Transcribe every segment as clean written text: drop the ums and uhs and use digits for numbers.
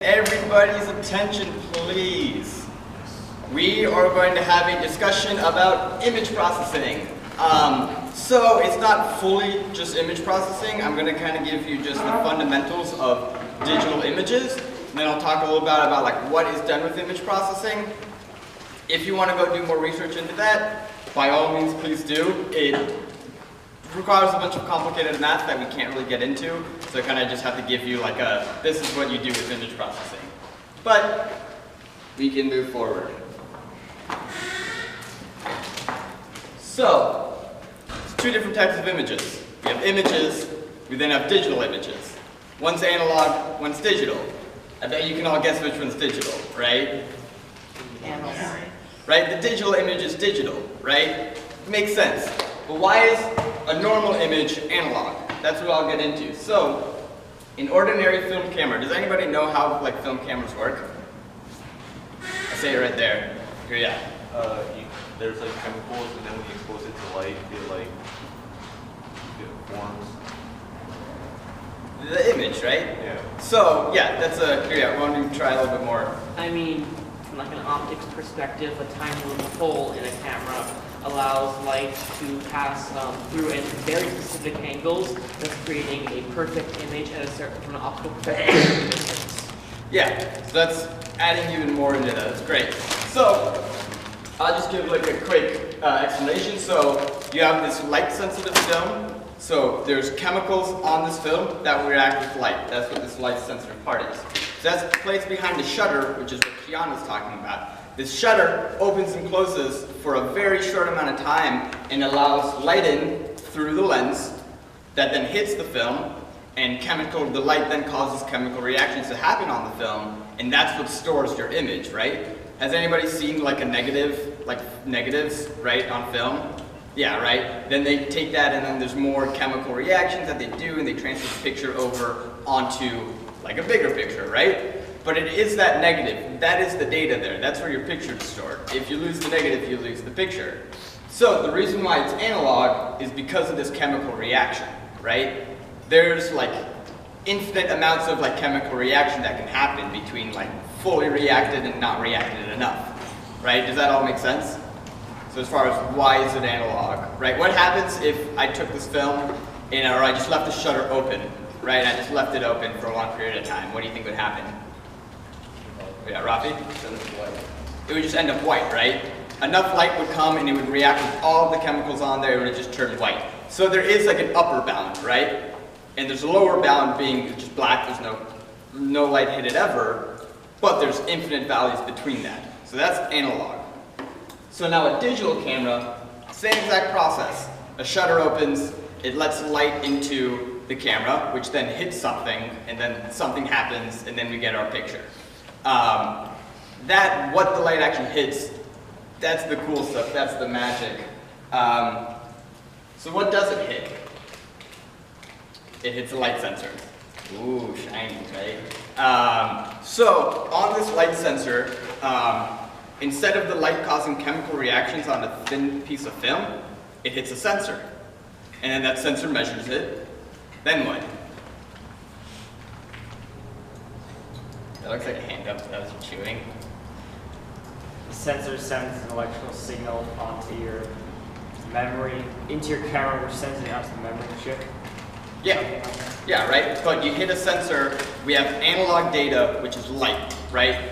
Everybody's attention, please. We are going to have a discussion about image processing. So it's not fully just image processing. I'm going to kind of give you just the fundamentals of digital images. And then I'll talk a little bit about like what is done with image processing. If you want to go do more research into that, by all means, please do. It requires a bunch of complicated math that we can't really get into, so I kind of just have to give you like this is what you do with image processing. But we can move forward. So, there's two different types of images. We have images, we then have digital images. One's analog, one's digital. I bet you can all guess which one's digital, right? Analog. Right? The digital image is digital, right? Makes sense. But why is a normal image analog? That's what I'll get into. So, an ordinary film camera. Does anybody know how like film cameras work? I say it right there. Here, yeah. There's like chemicals, and then when you expose it to light, it forms. The image, right? Yeah. So, yeah, that's a. Here, yeah. Why don't you try a little bit more? I mean, from like an optics perspective, a tiny little hole in a camera allows light to pass through at very specific angles, thus creating a perfect image at a certain from an optical perspective distance. Yeah, so that's adding even more into that. That's great. So, I'll just give like a quick explanation. So, you have this light-sensitive film. So, there's chemicals on this film that will react with light. That's what this light-sensitive part is. So, that's placed behind the shutter, which is what Kiana's talking about. This shutter opens and closes for a very short amount of time and allows light in through the lens that then hits the film, and the light then causes chemical reactions to happen on the film, and that's what stores your image, right? Has anybody seen like a negative, like negatives, right, on film? Yeah, right? Then they take that and then there's more chemical reactions that they do and they transfer the picture over onto like a bigger picture, right? But it is that negative. That is the data there. That's where your picture is stored. If you lose the negative, you lose the picture. So the reason why it's analog is because of this chemical reaction, right? There's like infinite amounts of like chemical reaction that can happen between like fully reacted and not reacted enough, right? Does that all make sense? So as far as why is it analog, right? What happens if I took this film and or I just left the shutter open, right? I just left it open for a long period of time. What do you think would happen? Yeah, Rafi? It would just end up white, right? Enough light would come and it would react with all of the chemicals on there, it would just turn white. So there is like an upper bound, right? And there's a lower bound being just black, there's no light hit it ever, but there's infinite values between that. So that's analog. So now a digital camera, same exact process. A shutter opens, it lets light into the camera, which then hits something, and then something happens, and then we get our picture. What the light actually hits, that's the cool stuff, that's the magic. So what does it hit? It hits a light sensor. Ooh, shiny, right? So on this light sensor, instead of the light causing chemical reactions on a thin piece of film, it hits a sensor. And then that sensor measures it. Then what? That looks like a hand up, that was chewing. The sensor sends an electrical signal onto your memory, into your camera, which sends it onto the memory chip. Yeah, right? But you hit a sensor, we have analog data, which is light, right?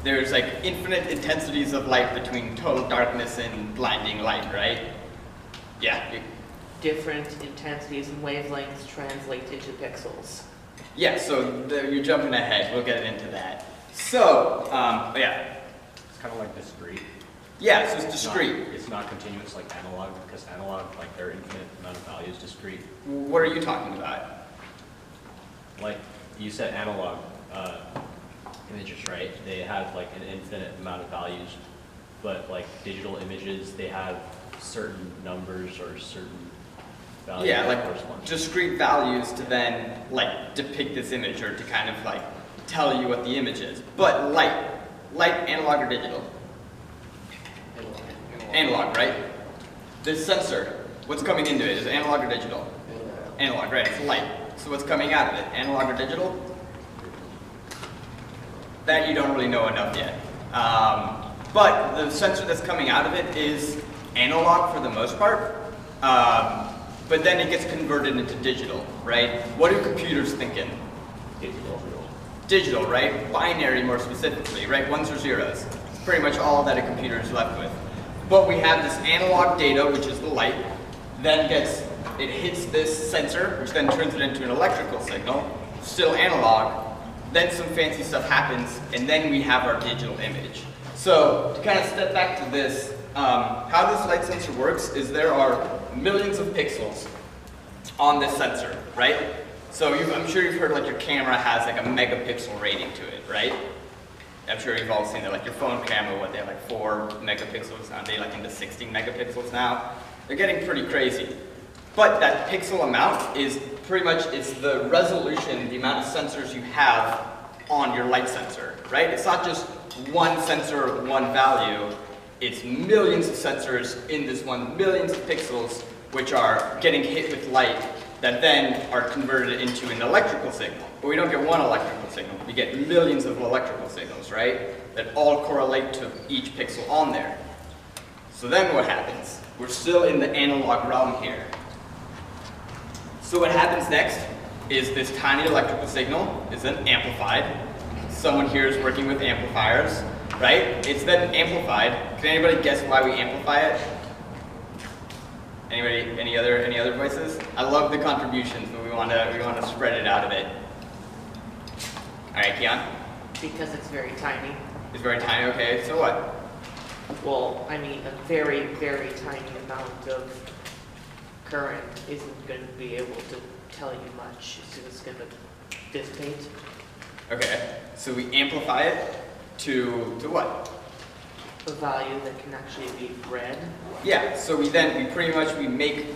There's like infinite intensities of light between total darkness and blinding light, right? Yeah. Different intensities and wavelengths translate into pixels. Yeah, so you're jumping ahead. We'll get into that. So, yeah. It's kind of like discrete. Yeah, so it's discrete. It's not continuous like analog, because analog, like their infinite amount of values, discrete. What are you talking about? Like you said, analog images, right? They have like an infinite amount of values, but like digital images, they have certain numbers or certain values. Yeah, like discrete values to then like depict this image or to kind of like tell you what the image is. But light, analog or digital? Analog, right? This sensor, what's coming into it? Is it analog or digital? Analog, right? It's light. So what's coming out of it? Analog or digital? That you don't really know enough yet. But the sensor that's coming out of it is analog for the most part, but then it gets converted into digital, right? What do computers think in? Digital. Digital, right? Binary more specifically, right? Ones or zeros. It's pretty much all that a computer is left with. But we have this analog data, which is the light, then it hits this sensor, which then turns it into an electrical signal, still analog. Then some fancy stuff happens, and then we have our digital image. So to kind of step back to this, how this light sensor works is there are millions of pixels on this sensor, right? So I'm sure you've heard like your camera has like a megapixel rating to it, right? I'm sure you've all seen that, like your phone camera, what they have like 4 megapixels, aren't they like into 16 megapixels now? They're getting pretty crazy. But that pixel amount is pretty much, it's the resolution, the amount of sensors you have on your light sensor, right? It's not just one sensor, one value. It's millions of sensors in this one, millions of pixels, which are getting hit with light that then are converted into an electrical signal. But we don't get one electrical signal. We get millions of electrical signals, right? That all correlate to each pixel on there. So then what happens? We're still in the analog realm here. So what happens next is this tiny electrical signal is then amplified. Someone here is working with amplifiers, right? It's then amplified. Can anybody guess why we amplify it? Anybody? Any other voices? I love the contributions, but we want to spread it out a bit. All right, Keon. Because it's very tiny. It's very tiny. Okay. So what? Well, I mean, a very, very tiny amount of current isn't going to be able to tell you much. It's just going to dissipate. Okay. So we amplify it to what? A value that can actually be read. Yeah, so we pretty much make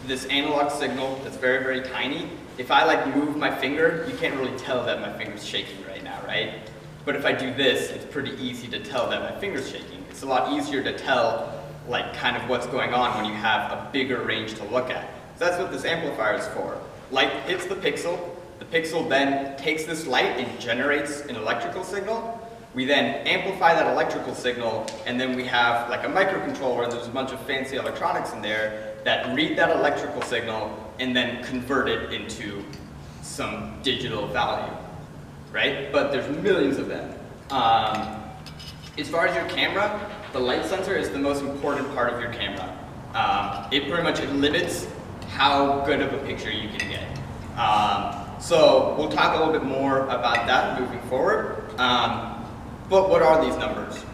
this analog signal that's very, very tiny. If I like move my finger, you can't really tell that my finger's shaking right now, right? But if I do this, it's pretty easy to tell that my finger's shaking. It's a lot easier to tell like kind of what's going on when you have a bigger range to look at. So that's what this amplifier is for. Light hits the pixel then takes this light and generates an electrical signal. We then amplify that electrical signal, and then we have like a microcontroller, and there's a bunch of fancy electronics in there that read that electrical signal and then convert it into some digital value, right? But there's millions of them. As far as your camera, the light sensor is the most important part of your camera. It pretty much limits how good of a picture you can get. So we'll talk a little bit more about that moving forward. But what are these numbers?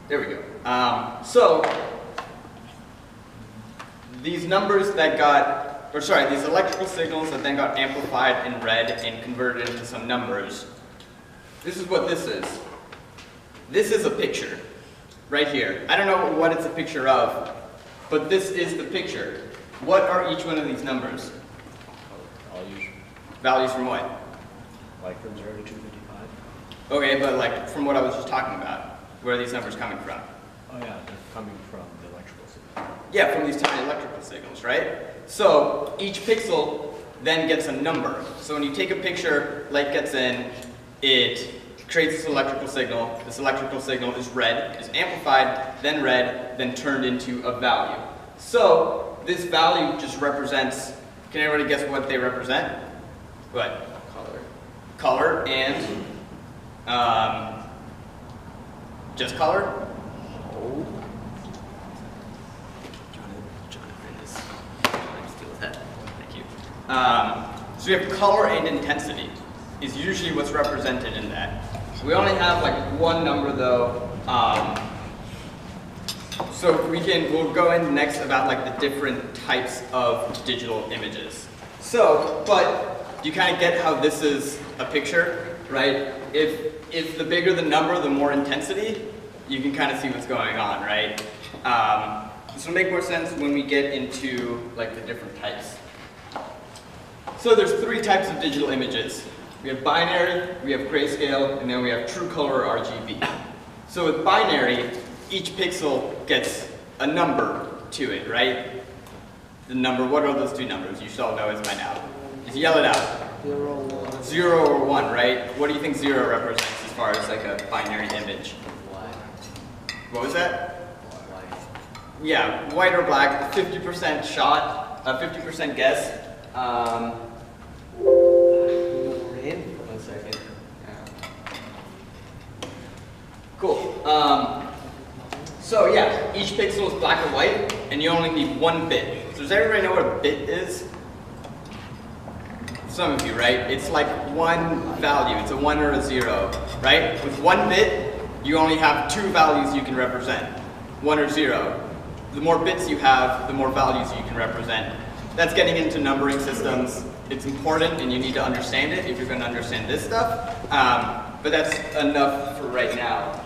There we go. So these numbers that these electrical signals that then got amplified and read and converted into some numbers. This is what this is. This is a picture right here. I don't know what it's a picture of, but this is the picture. What are each one of these numbers? Values from what? Like from 0 to 255. Okay, but like from what I was just talking about, where are these numbers coming from? Oh yeah, they're coming from the electrical signal. Yeah, from these tiny electrical signals, right? So each pixel then gets a number. So when you take a picture, light gets in, it creates this electrical signal. This electrical signal is read, is amplified, then read, then turned into a value. So this value just represents, can everybody guess what they represent? What? Color. Color and just color? Oh. Jonathan is trying to deal with that. Thank you. So we have color and intensity is usually what's represented in that. We only have like one number though. So we'll go in next about like the different types of digital images. So, but you kind of get how this is a picture, right? If the bigger the number, the more intensity, you can kind of see what's going on, right? This will make more sense when we get into like the different types. So there's 3 types of digital images. We have binary, we have grayscale, and then we have true color RGB. So with binary, each pixel gets a number to it, right? the number, what are those two numbers? You should all know it by now. Just yell it out. 0, 1. 0 or 1, right? What do you think 0 represents as far as like a binary image? What was that? Yeah, white or black, 50% shot, 50% guess. Red. 1 second. Cool. So yeah, each pixel is black and white, and you only need 1 bit. So does everybody know what a bit is? Some of you, right? It's like one value. It's a 1 or a 0, right? With 1 bit, you only have 2 values you can represent, 1 or 0. The more bits you have, the more values you can represent. That's getting into numbering systems. It's important, and you need to understand it if you're going to understand this stuff. But that's enough for right now.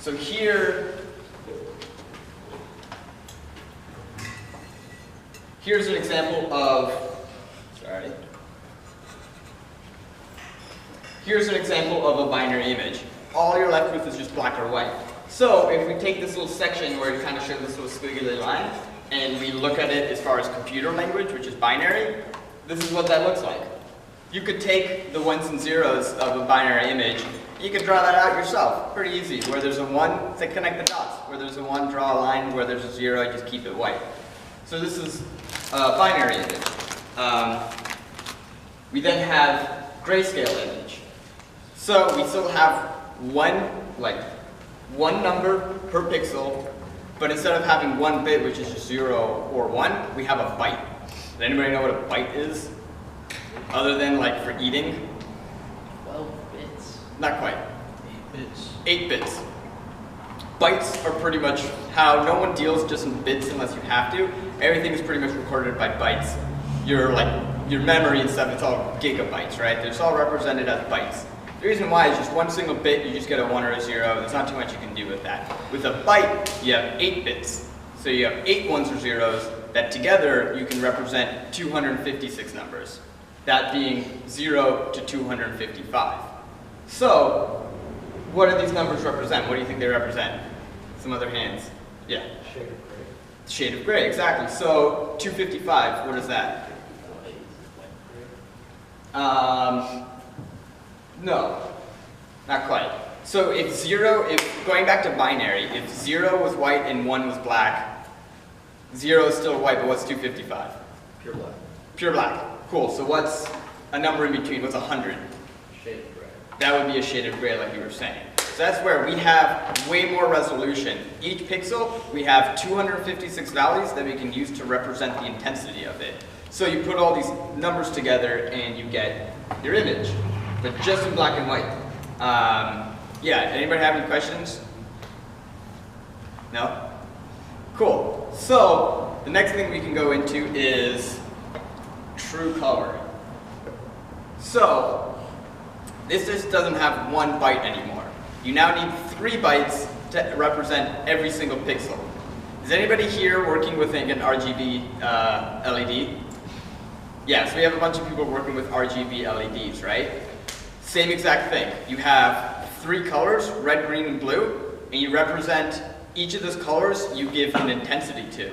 So here's an example of, here's an example of a binary image. All you're left with is just black or white. So if we take this little section where you kind of show this little squiggly line, and we look at it as far as computer language, which is binary, this is what that looks like. You could take the 1s and 0s of a binary image, you could draw that out yourself, pretty easy. Where there's a 1, say connect the dots. Where there's a 1, draw a line. Where there's a 0, just keep it white. So this is a binary image. We then have grayscale image. So we still have one number per pixel, but instead of having 1 bit, which is just 0 or 1, we have a byte. Does anybody know what a byte is? Other than like for eating? 12 bits. Not quite. 8 bits. 8 bits. Bytes are pretty much how no one deals just in bits unless you have to. Everything is pretty much recorded by bytes. Your memory and stuff, it's all gigabytes, right? It's all represented as bytes. The reason why is just one single bit, you just get a 1 or a 0. There's not too much you can do with that. With a byte, you have 8 bits. So you have 8 1s or 0s that together you can represent 256 numbers. That being 0 to 255. So, what do these numbers represent? What do you think they represent? Some other hands. Yeah. Shade of gray. Shade of gray, exactly. So, 255, what is that? No, not quite. So if going back to binary, if 0 was white and 1 was black, 0 is still white, but what's 255? Pure black. Pure black. Cool, so what's a number in between? What's 100? Shade of gray. That would be a shade of gray like you were saying. So that's where we have way more resolution. Each pixel, we have 256 values that we can use to represent the intensity of it. So you put all these numbers together and you get your image, but just in black and white. Yeah, anybody have any questions? No? Cool. So the next thing we can go into is true color. So this just doesn't have 1 byte anymore. You now need 3 bytes to represent every single pixel. Is anybody here working with an RGB LED? Yeah, so we have a bunch of people working with RGB LEDs, right? Same exact thing. You have 3 colors, red, green, and blue, and you represent each of those colors you give an intensity to.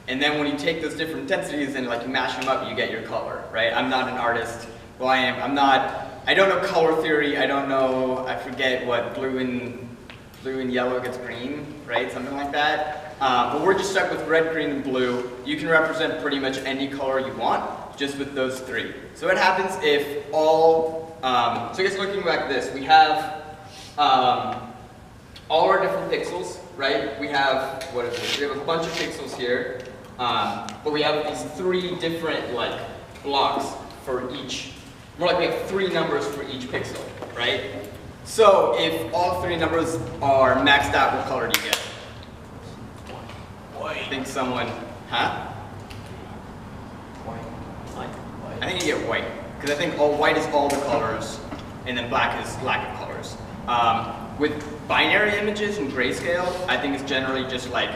And then when you take those different intensities and like you mash them up, you get your color, right? I'm not an artist. Well, I am. I don't know color theory. I don't know, I forget what blue and yellow gets green, right? Something like that. But we're just stuck with red, green, and blue. You can represent pretty much any color you want, just with those 3. So what happens if all, so I guess looking like this, we have all our different pixels, right? We have, what is this? We have a bunch of pixels here, but we have these 3 different like blocks for each, more like we have 3 numbers for each pixel, right? So if all 3 numbers are maxed out, what color do you get? White. I think someone, huh? I think you get white, because I think white is all the colors, and then black is lack of colors. With binary images and grayscale, I think it's generally just like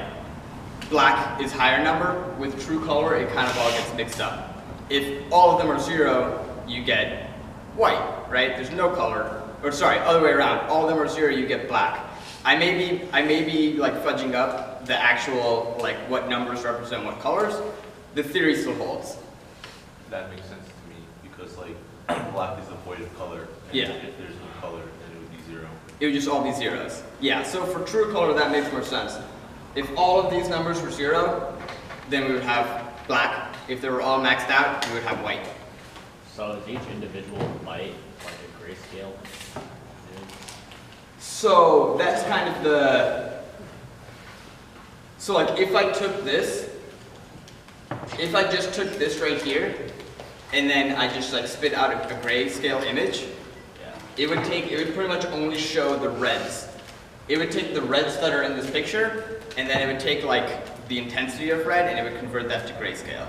black is higher number. With true color, it kind of all gets mixed up. If all of them are 0, you get white, right? There's no color, or sorry, other way around. All of them are 0, you get black. I may be like fudging up the actual, like what numbers represent what colors, the theory still holds. That makes sense to me because like black is the void of color. And Yeah. if there's no color, then it would be zero. It would just all be zeros. Yeah, so for true color, that makes more sense. If all of these numbers were 0, then we would have black. If they were all maxed out, we would have white. So is each individual light like a grayscale image? So that's kind of the, so like if I took this, if I just took this right here, and then I just like spit out a grayscale image, Yeah. it would pretty much only show the reds. It would take the reds that are in this picture, and then it would take like the intensity of red, and it would convert that to grayscale.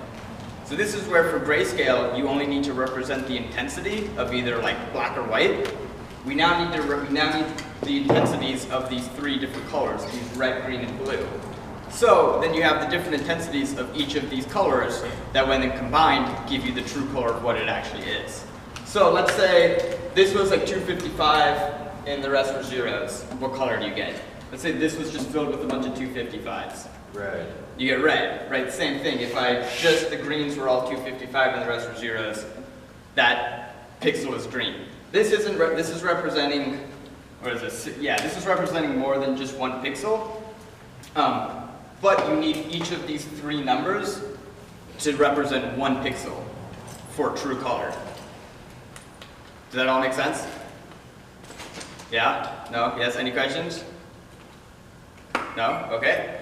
So this is where for grayscale, you only need to represent the intensity of either like black or white. We now need the intensities of these 3 different colors, these red, green, and blue. So then you have the different intensities of each of these colors that when then combined give you the true color of what it actually is. So let's say this was like 255 and the rest were zeros. What color do you get? Let's say this was just filled with a bunch of 255s. Red. You get red, right? Same thing. If just the greens were all 255 and the rest were zeros, that pixel is green. This is representing, what is this? Yeah, this is representing more than just 1 pixel. But you need each of these 3 numbers to represent 1 pixel for true color. Does that all make sense? Yeah? No? Yes? Any questions? No? Okay.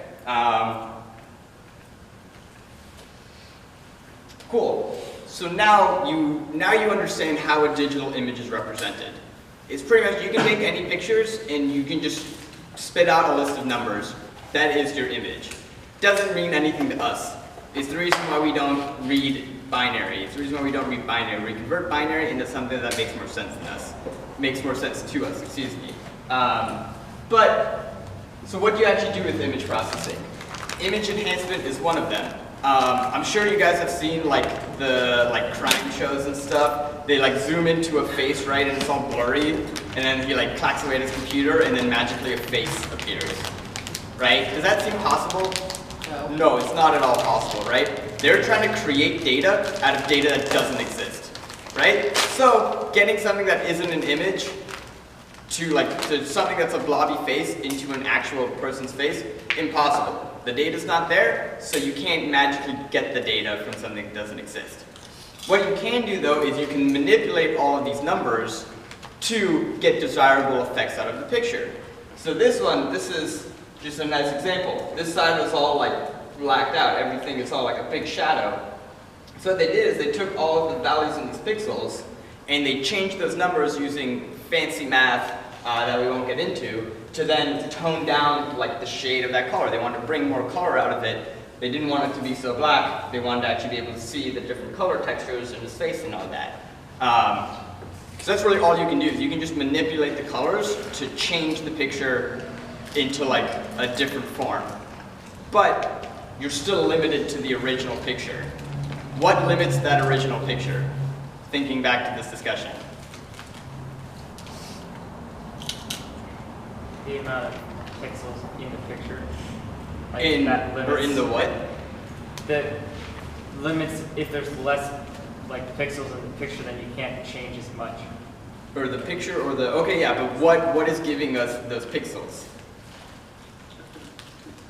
Cool. So now you understand how a digital image is represented. It's pretty much, you can take any pictures and you can just spit out a list of numbers. That is your image. Doesn't mean anything to us. It's the reason why we don't read binary. It's the reason why we don't read binary. We convert binary into something that makes more sense than us. Makes more sense to us, excuse me. So what do you actually do with image processing? Image enhancement is one of them. I'm sure you guys have seen like the crime shows and stuff. They like zoom into a face, right, and it's all blurry, and then he like clacks away at his computer, and then magically a face appears, right? Does that seem possible? No. No, it's not at all possible, right? They're trying to create data out of data that doesn't exist, right? So getting something that isn't an image to something that's a blobby face into an actual person's face, impossible. The data's not there, so you can't magically get the data from something that doesn't exist. What you can do though is you can manipulate all of these numbers to get desirable effects out of the picture. So this is just a nice example. This side was all like blacked out, everything is all like a big shadow. So what they did is they took all of the values in these pixels and they changed those numbers using fancy math that we won't get into, to then tone down like the shade of that color. They wanted to bring more color out of it. They didn't want it to be so black. They wanted to actually be able to see the different color textures in his face and all that. So that's really all you can do. Is you can just manipulate the colors to change the picture into like a different form. But you're still limited to the original picture. What limits that original picture? Thinking back to this discussion. The amount of pixels in the picture. Like In the what? The limits, if there's less like pixels in the picture, then you can't change as much. Or the picture or the, okay, yeah, but what is giving us those pixels?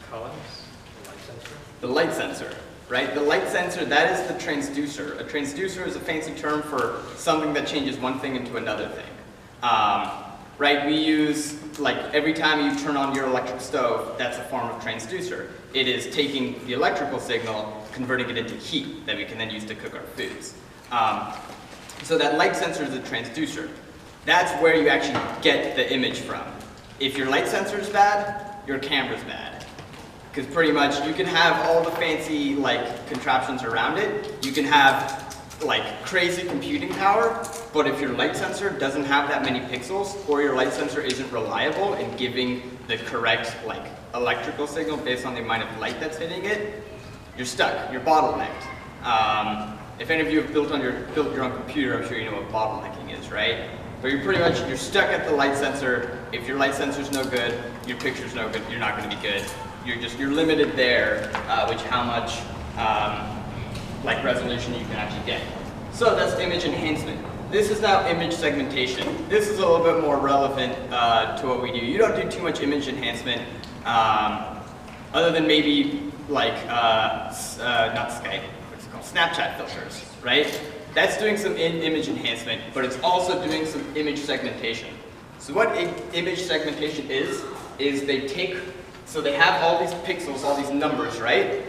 Colors? Light sensor? The light sensor, right? The light sensor, that is the transducer. A transducer is a fancy term for something that changes one thing into another thing. Right, we use, like every time you turn on your electric stove, that's a form of transducer. It is taking the electrical signal, converting it into heat that we can then use to cook our foods. So that light sensor is a transducer. That's where you actually get the image from. If your light sensor is bad, your camera's bad. Because pretty much you can have all the fancy like contraptions around it. You can have like crazy computing power, but if your light sensor doesn't have that many pixels, or your light sensor isn't reliable in giving the correct like electrical signal based on the amount of light that's hitting it, you're stuck, you're bottlenecked. If any of you have built your own computer, I'm sure you know what bottlenecking is, right? But you're stuck at the light sensor. If your light sensor's no good, your picture's no good, you're not gonna be good. you're limited there, which how much like resolution you can actually get. So that's image enhancement. This is now image segmentation. This is a little bit more relevant to what we do. You don't do too much image enhancement, other than maybe like not Skype, what's it called, Snapchat filters, right? That's doing some image enhancement, but it's also doing some image segmentation. So what image segmentation is they take, so they have all these pixels, all these numbers, right?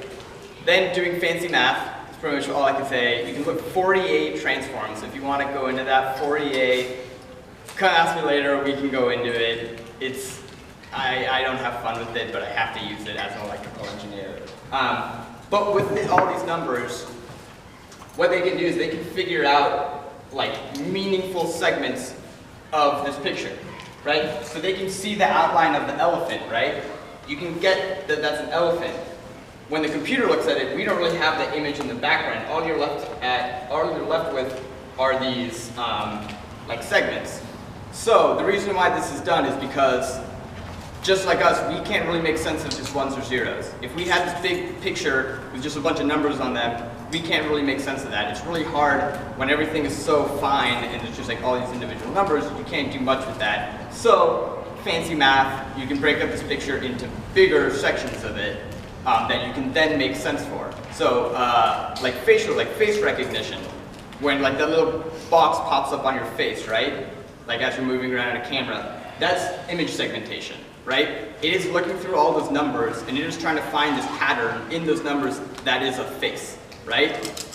Then doing fancy math, is pretty much all I can say. You can look 48 transforms. If you want to go into that 48, come ask me later, we can go into it. It's, I don't have fun with it, but I have to use it as an electrical engineer. But with all these numbers, what they can do is they can figure out like meaningful segments of this picture, right? So they can see the outline of the elephant, right? You can get that that's an elephant. When the computer looks at it, we don't really have the image in the background. All you're left with are these like segments. So the reason why this is done is because just like us, we can't really make sense of just ones or zeros. If we had this big picture with just a bunch of numbers on them, we can't really make sense of that. It's really hard when everything is so fine and it's just like all these individual numbers, you can't do much with that. So, fancy math, you can break up this picture into bigger sections of it that you can then make sense for. So, like face recognition, when like that little box pops up on your face, right? Like as you're moving around a camera, that's image segmentation. Right? It is looking through all those numbers and it is trying to find this pattern in those numbers that is a face, right?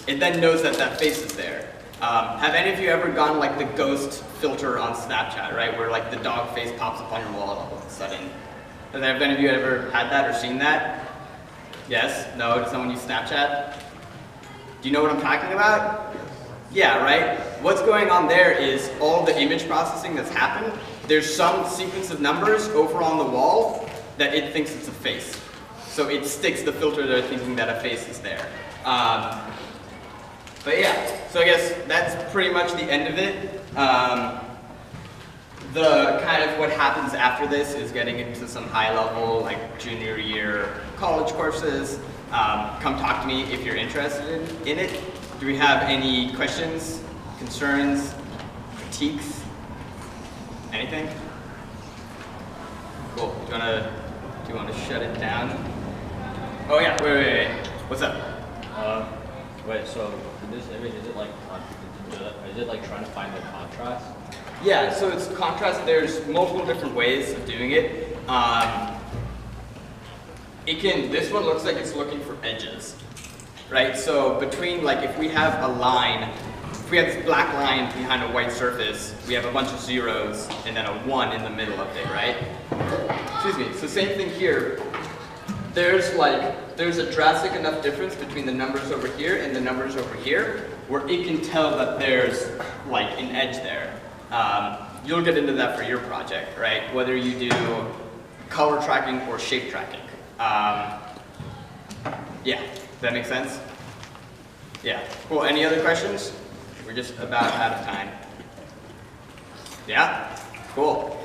It then knows that that face is there. Have any of you ever gone like the ghost filter on Snapchat, right? Where like the dog face pops up on your wall all of a sudden. Have any of you ever had that or seen that? Yes? No? Does someone use Snapchat? Do you know what I'm talking about? Yeah, right? What's going on there is all the image processing that's happened. There's some sequence of numbers over on the wall that it thinks it's a face. So it sticks the filter there thinking that a face is there. But yeah, so I guess that's pretty much the end of it. The kind of what happens after this is getting into some high level, like junior year college courses. Come talk to me if you're interested in it. Do we have any questions, concerns, critiques? Anything? Cool. Do you want to shut it down? Oh yeah. Wait. What's up? Wait. So in this image, is it like trying to find the contrast? Yeah. So it's contrast. There's multiple different ways of doing it. This one looks like it's looking for edges, right? So between like if we have a line. If we have this black line behind a white surface, we have a bunch of zeros and then a 1 in the middle of it, right? Excuse me. So same thing here. There's a drastic enough difference between the numbers over here and the numbers over here where it can tell that there's like an edge there. You'll get into that for your project, right? Whether you do color tracking or shape tracking. Yeah, does that make sense? Yeah, cool. Any other questions? We're just about out of time. Yeah? Cool.